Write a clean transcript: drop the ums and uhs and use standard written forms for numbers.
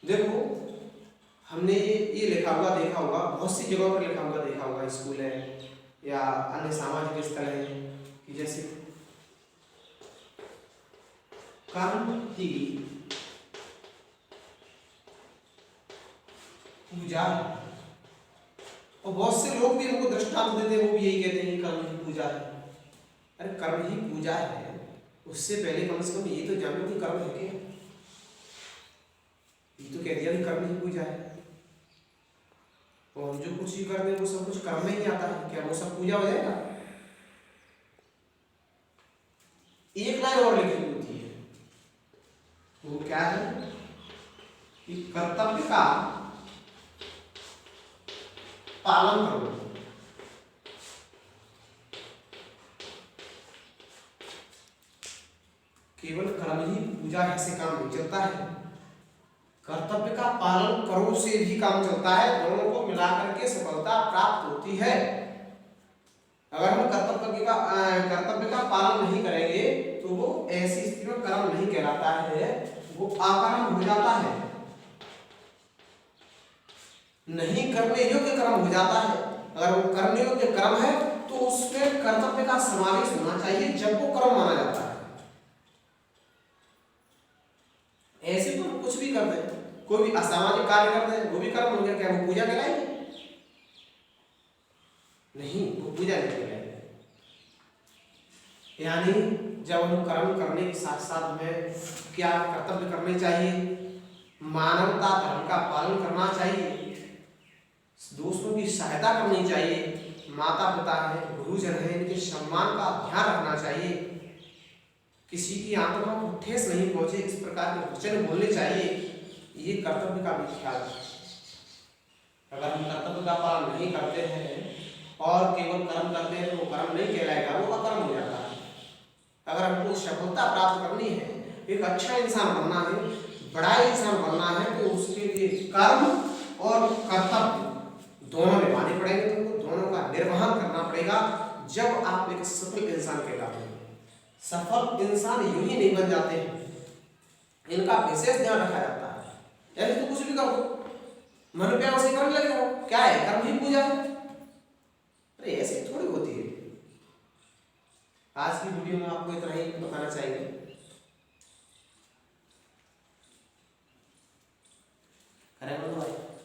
देखो, हमने ये लिखा हुआ देखा होगा, बहुत सी जगहों पर लिखा हुआ देखा होगा, स्कूल है या अन्य सामाजिक स्थल है कि जैसे कर्म की पूजा है। और बहुत से लोग भी हमको दृष्टांत देते हैं, वो भी यही कहते हैं कि कर्म की पूजा है। अरे कर्म ही पूजा है, उससे पहले कम से कम ये तो जानो कि कर्म है क्या। ये तो कह दिया कि कर्म ही पूजा है, और हम जो कुछ भी करते हैं वो सब कुछ कर्म में ही आता है, क्या वो सब पूजा हो जाएगा? एक लाइन और लिखी होती है, वो क्या है कि कर्तव्य का पालन करो। केवल कर्म ही पूजा है से काम नहीं चलता है, कर्तव्य का पालन करो से भी काम चलता है। दोनों को मिलाकर के सफलता प्राप्त होती है। अगर हम कर्तव्य का पालन नहीं करेंगे तो वो ऐसी स्थिति में कर्म नहीं कहलाता है, वो अकर्म हो जाता है, नहीं करने योग्य कर्म हो जाता है। अगर वो करने योग्य कर्म है तो उसमें कर्तव्य का समावेश होना चाहिए जब वो कर्म माना जाता है। ऐसे तो हम कुछ भी करते हैं, कोई भी असामाजिक कार्य करते हैं, वो भी कर्म हो गया, क्या वो पूजा कहलाएगी? नहीं, वो पूजा नहीं कहलाएगी। यानी जब हम कर्म करने के साथ साथ हमें क्या कर्तव्य करने चाहिए? मानवता धर्म का पालन करना चाहिए, दूसरों की सहायता करनी चाहिए, माता पिता है, गुरुजन है, इनके सम्मान का ध्यान रखना चाहिए, किसी की आत्मा को ठेस नहीं पहुंचे इस प्रकार के वचन बोलने चाहिए। ये कर्तव्य का भी ख्याल है। अगर हम कर्तव्य का पालन नहीं करते हैं और केवल कर्म करते हैं तो वो कर्म नहीं कहलाएगा, वो अकर्म हो जाता है। अगर हमको सफलता प्राप्त करनी है, एक अच्छा इंसान बनना है, बड़ा इंसान बनना है, तो उसके लिए कर्म और कर्तव्य दोनों निभाने पड़ेंगे, तुमको दोनों का निर्वहन करना पड़ेगा। जब आप एक सफल इंसान कहलाते हैं। सफल इंसान यूं ही नहीं बन जाते हैं, इनका विशेष ध्यान रखा जाता है। ऐसे तो कुछ भी कर दो, मन पे उसे करने लगे हो, क्या है? कर्म ही पूजा है। अरे ऐसे थोड़ी होती है। आज की वीडियो में आपको इतना ही बताना चाहिए।